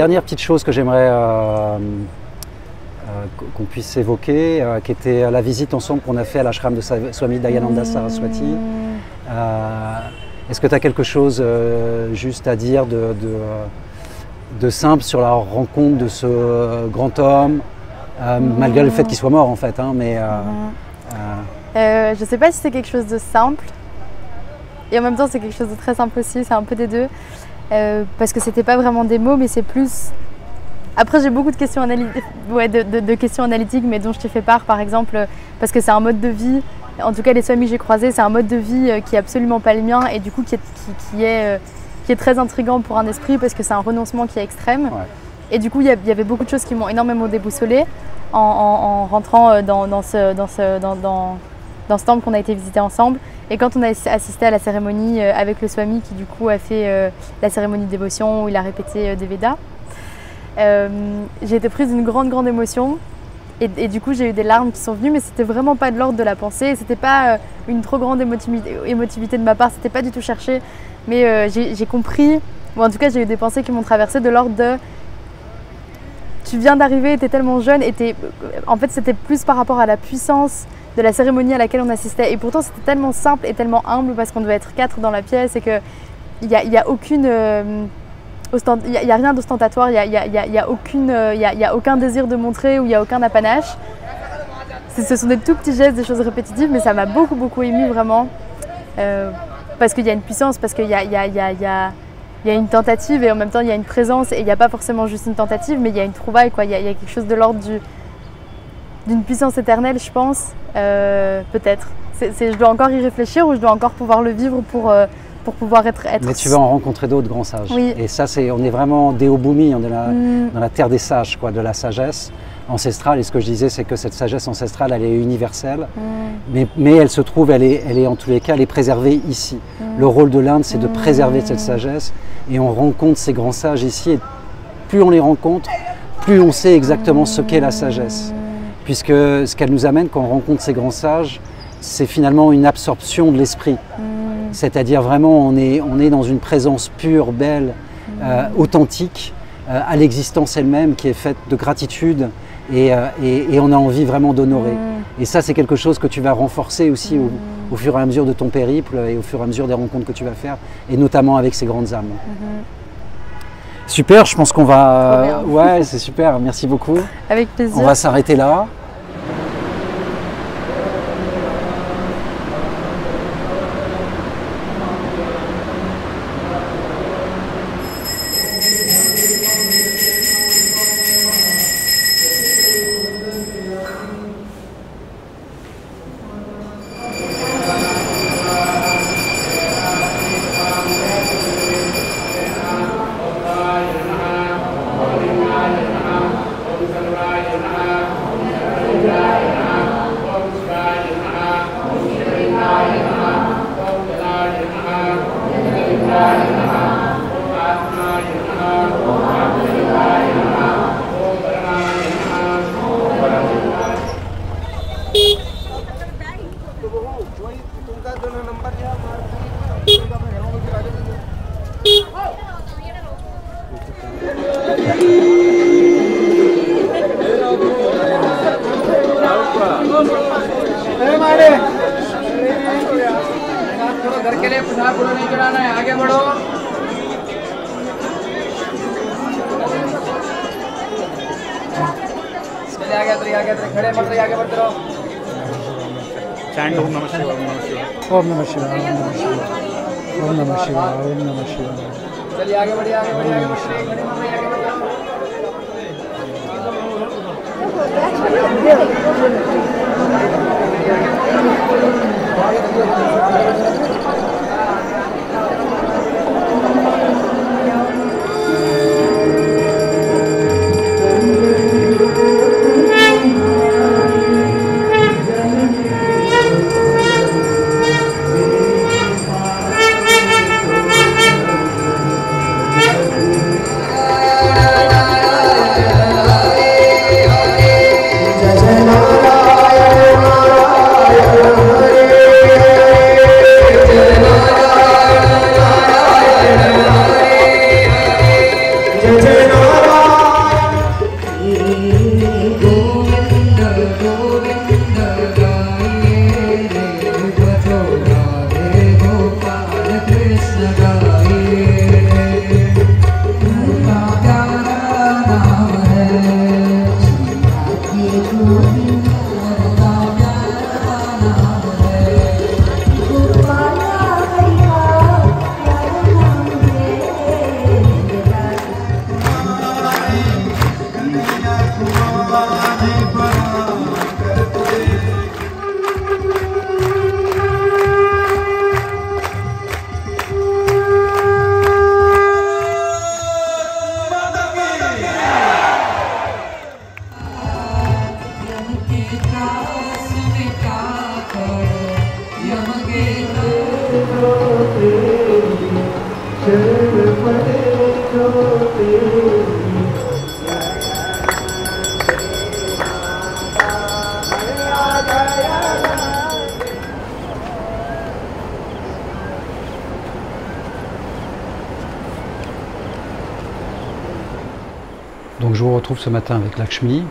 dernière petite chose que j'aimerais qu'on puisse évoquer, qui était la visite ensemble qu'on a fait à l'ashram de Swami Dayananda Saraswati. Est-ce que tu as quelque chose juste à dire de simple sur la rencontre de ce grand homme, malgré le fait qu'il soit mort en fait, hein, mais je ne sais pas si c'est quelque chose de simple, et en même temps c'est quelque chose de très simple aussi, c'est un peu des deux, parce que c'était pas vraiment des mots, mais c'est plus... Après j'ai beaucoup de questions, de questions analytiques, mais dont je t'ai fait part par exemple, parce que c'est un mode de vie, en tout cas les swamis que j'ai croisés, c'est un mode de vie qui est absolument pas le mien, et du coup qui est très intriguant pour un esprit, parce que c'est un renoncement qui est extrême. Ouais. Et du coup il y avait beaucoup de choses qui m'ont énormément déboussolée en rentrant dans ce temple qu'on a été visiter ensemble. Et quand on a assisté à la cérémonie avec le Swami qui du coup a fait la cérémonie de dévotion où il a répété des Védas, j'ai été prise d'une grande émotion et du coup j'ai eu des larmes qui sont venues, mais c'était vraiment pas de l'ordre de la pensée, c'était pas une trop grande émotivité de ma part, c'était pas du tout cherché, mais j'ai compris, ou en tout cas j'ai eu des pensées qui m'ont traversée de l'ordre de tu viens d'arriver, tu es tellement jeune, et en fait c'était plus par rapport à la puissance de la cérémonie à laquelle on assistait, et pourtant c'était tellement simple et tellement humble parce qu'on devait être 4 dans la pièce et qu'il n'y a aucune... il n'y a rien d'ostentatoire, il n'y a aucun désir de montrer ou il n'y a aucun apanache. Ce sont des tout petits gestes, des choses répétitives, mais ça m'a beaucoup émue vraiment. Parce qu'il y a une puissance, parce qu'il y a une tentative et en même temps il y a une présence, et il n'y a pas forcément juste une tentative, mais il y a une trouvaille, quoi. Il y a quelque chose de l'ordre d'une puissance éternelle, je pense, peut-être. Je dois encore y réfléchir, ou je dois encore pouvoir le vivre pour pouvoir être... Mais tu vas en rencontrer d'autres grands sages. Oui. Et ça, on est vraiment Déobhumi, on est dans la terre des sages, quoi, de la sagesse ancestrale. Et ce que je disais, c'est que cette sagesse ancestrale, elle est universelle, mais elle se trouve, elle est en tous les cas, elle est préservée ici. Le rôle de l'Inde, c'est de préserver cette sagesse, et on rencontre ces grands sages ici, et plus on les rencontre, plus on sait exactement ce qu'est la sagesse. Puisque ce qu'elle nous amène quand on rencontre ces grands sages, c'est finalement une absorption de l'esprit. C'est-à-dire vraiment, on est dans une présence pure, belle, authentique, à l'existence elle-même, qui est faite de gratitude, et on a envie vraiment d'honorer. Et ça, c'est quelque chose que tu vas renforcer aussi au fur et à mesure de ton périple, et au fur et à mesure des rencontres que tu vas faire, et notamment avec ces grandes âmes. Super, je pense qu'on va... Ouais, c'est super, merci beaucoup. Avec plaisir. On va s'arrêter là. घर के लिए प्रसाद नहीं चढ़ाना है, आगे बढ़ो। आगे खड़े मत रहिए, आगे बढ़ते रहो। चैंट ओम नमः शिवाय, ओम नमः शिवाय, ओम नमः शिवाय, ओम नमः शिवाय, ओम नमः शिवाय, ओम नमः शिवाय। चलिए आगे बढ़िए, आगे बढ़िए, आगे बढ़िए, खड़े मत रहिए, आगे बढ़ते रहो। Donc je vous retrouve ce matin avec Lakshmi,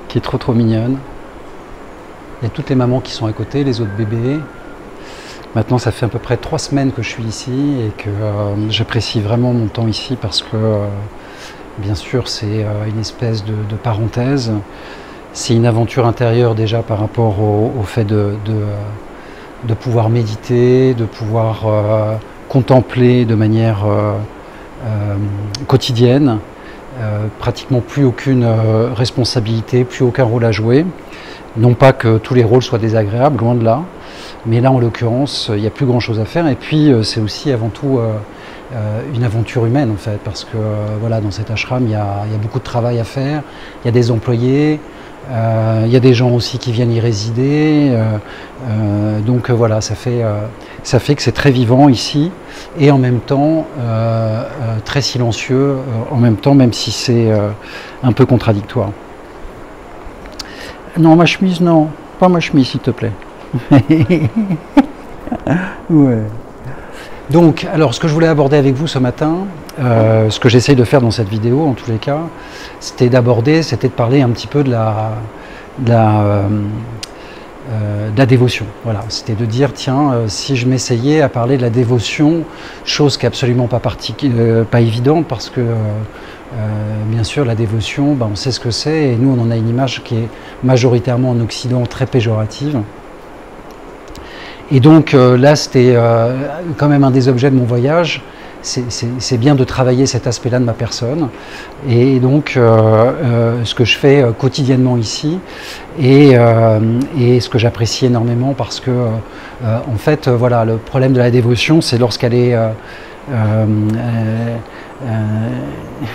qui est trop mignonne. Il y a toutes les mamans qui sont à côté, les autres bébés. Maintenant, ça fait à peu près 3 semaines que je suis ici et que j'apprécie vraiment mon temps ici parce que, bien sûr, c'est une espèce de parenthèse. C'est une aventure intérieure déjà par rapport au fait de pouvoir méditer, de pouvoir contempler de manière quotidienne, pratiquement plus aucune responsabilité, plus aucun rôle à jouer. Non pas que tous les rôles soient désagréables, loin de là, mais là en l'occurrence il n'y a plus grand chose à faire et puis c'est aussi avant tout une aventure humaine en fait, parce que voilà, dans cet ashram il y a beaucoup de travail à faire, il y a des employés, il y a des gens aussi qui viennent y résider, donc voilà, ça fait que c'est très vivant ici et en même temps très silencieux, en même temps, même si c'est un peu contradictoire. Non, ma chemise, non, pas ma chemise s'il te plaît. Ouais. Donc, alors ce que je voulais aborder avec vous ce matin, ce que j'essaye de faire dans cette vidéo en tous les cas, c'était de parler un petit peu de la dévotion. Voilà, c'était de dire, tiens, si je m'essayais à parler de la dévotion, chose qui n'est absolument pas évidente parce que bien sûr la dévotion, on sait ce que c'est et nous on en a une image qui est majoritairement en Occident très péjorative. Et donc là c'était quand même un des objets de mon voyage, c'est bien de travailler cet aspect-là de ma personne et donc ce que je fais quotidiennement ici et ce que j'apprécie énormément parce que en fait voilà, le problème de la dévotion c'est lorsqu'elle est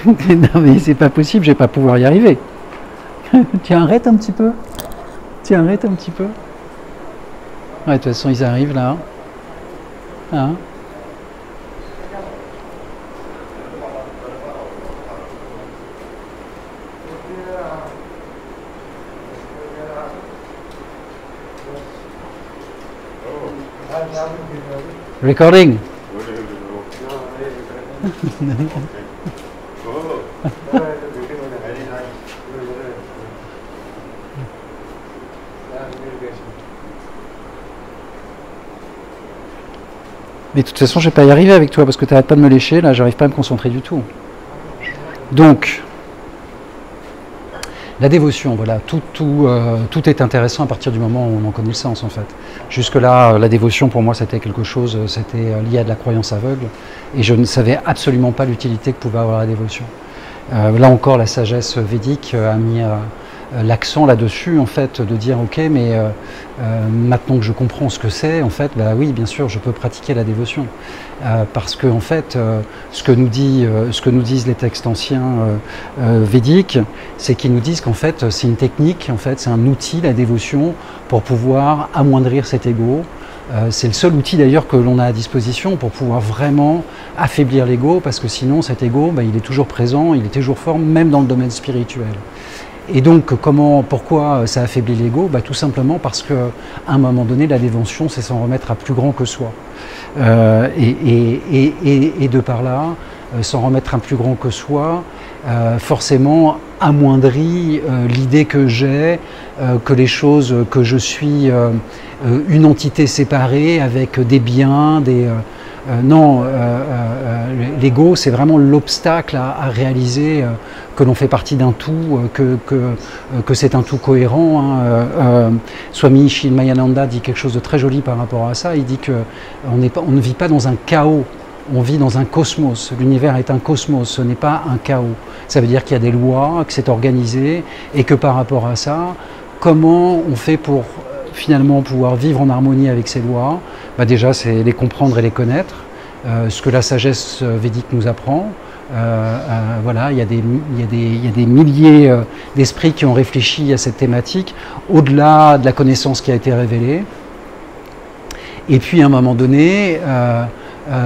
non mais c'est pas possible, je vais pas pouvoir y arriver. Tu arrêtes un petit peu. Tu arrêtes un petit peu. Ouais, de toute façon ils arrivent là. Hein? Recording. Mais de toute façon, je ne vais pas y arriver avec toi parce que tu n'arrêtes pas de me lécher, là, j'arrive pas à me concentrer du tout. Donc, la dévotion, voilà, tout est intéressant à partir du moment où on en connaît le sens en fait. Jusque-là, la dévotion pour moi c'était quelque chose, c'était lié à de la croyance aveugle et je ne savais absolument pas l'utilité que pouvait avoir la dévotion. Là encore, la sagesse védique a mis l'accent là-dessus en fait, de dire ok, mais maintenant que je comprends ce que c'est, en fait, bah oui, bien sûr, je peux pratiquer la dévotion parce que en fait, ce que nous disent les textes anciens védiques, c'est qu'ils nous disent qu'en fait, c'est une technique, en fait, c'est un outil, la dévotion, pour pouvoir amoindrir cet ego. C'est le seul outil d'ailleurs que l'on a à disposition pour pouvoir vraiment affaiblir l'ego, parce que sinon cet ego, bah, il est toujours présent, il est toujours fort, même dans le domaine spirituel. Et donc, pourquoi ça affaiblit l'ego? Bah, tout simplement parce qu'à un moment donné, la dévotion, c'est s'en remettre à plus grand que soi. Et de par là, s'en remettre un plus grand que soi, forcément amoindrit l'idée que j'ai, que les choses, que je suis une entité séparée avec des biens, non, l'ego c'est vraiment l'obstacle à réaliser que l'on fait partie d'un tout, que c'est un tout cohérent. Hein. Swami Chinmayananda dit quelque chose de très joli par rapport à ça, il dit qu'on ne vit pas dans un chaos, on vit dans un cosmos, l'univers est un cosmos, ce n'est pas un chaos. Ça veut dire qu'il y a des lois, que c'est organisé et que par rapport à ça, comment on fait pour finalement pouvoir vivre en harmonie avec ces lois? Déjà c'est les comprendre et les connaître, ce que la sagesse védique nous apprend. Voilà, il y a des milliers d'esprits qui ont réfléchi à cette thématique, au-delà de la connaissance qui a été révélée. Et puis à un moment donné,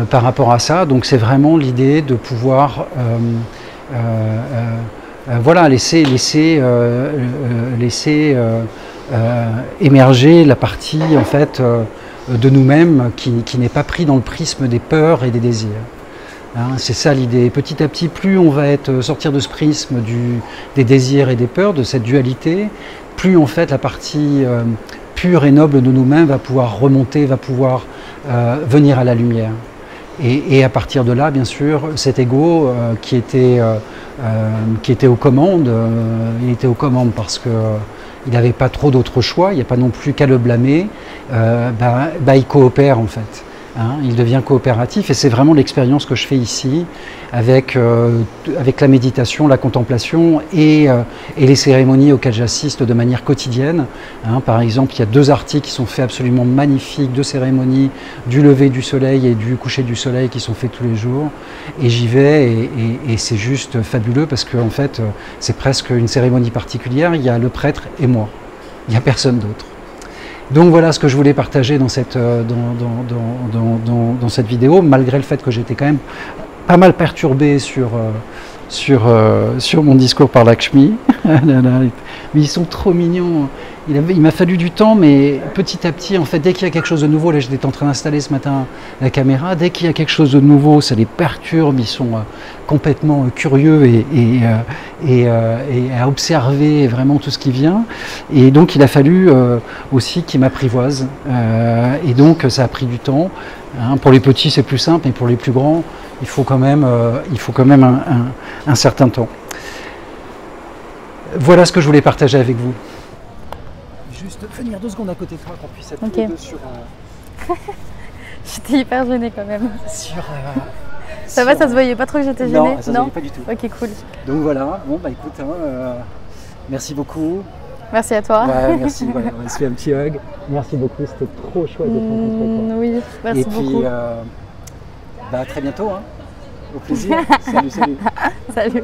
par rapport à ça, donc c'est vraiment l'idée de pouvoir voilà, laisser émerger la partie en fait de nous-mêmes qui n'est pas pris dans le prisme des peurs et des désirs. Hein, c'est ça l'idée. Petit à petit, plus on va sortir de ce prisme des désirs et des peurs, de cette dualité, plus en fait la partie pure et noble de nous-mêmes va pouvoir remonter, va pouvoir venir à la lumière. Et à partir de là, bien sûr, cet ego qui était aux commandes, il était aux commandes parce que il n'avait pas trop d'autres choix, il n'y a pas non plus qu'à le blâmer, il coopère en fait. Hein, il devient coopératif et c'est vraiment l'expérience que je fais ici avec la méditation, la contemplation et les cérémonies auxquelles j'assiste de manière quotidienne. Hein, par exemple, il y a 2 articles qui sont faits absolument magnifiques, 2 cérémonies du lever du soleil et du coucher du soleil qui sont faits tous les jours. Et j'y vais et c'est juste fabuleux parce que en fait, c'est presque une cérémonie particulière. Il y a le prêtre et moi, il n'y a personne d'autre. Donc voilà ce que je voulais partager dans cette vidéo, malgré le fait que j'étais quand même pas mal perturbé sur mon discours par Lakshmi. Mais ils sont trop mignons. Il m'a fallu du temps, mais petit à petit, en fait, dès qu'il y a quelque chose de nouveau, là j'étais en train d'installer ce matin la caméra, dès qu'il y a quelque chose de nouveau, ça les perturbe, ils sont complètement curieux et à observer vraiment tout ce qui vient. Et donc il a fallu aussi qu'ils m'apprivoisent. Et donc ça a pris du temps. Hein, pour les petits c'est plus simple, mais pour les plus grands, il faut quand même un certain temps. Voilà ce que je voulais partager avec vous. Juste venir 2 secondes à côté de toi qu'on puisse être tous les deux sur... J'étais hyper gênée quand même. Ça va, ça se voyait pas trop que j'étais gênée? Non, ça se voyait pas du tout. Ok, cool. Donc voilà, bon écoute, merci beaucoup. Merci à toi. Ouais, merci, voilà, on se fait un petit hug. Merci beaucoup, c'était trop chouette d'être rencontré avec toi. Oui, merci beaucoup. Et puis, à très bientôt, hein. Au plaisir. Salut, salut. Salut.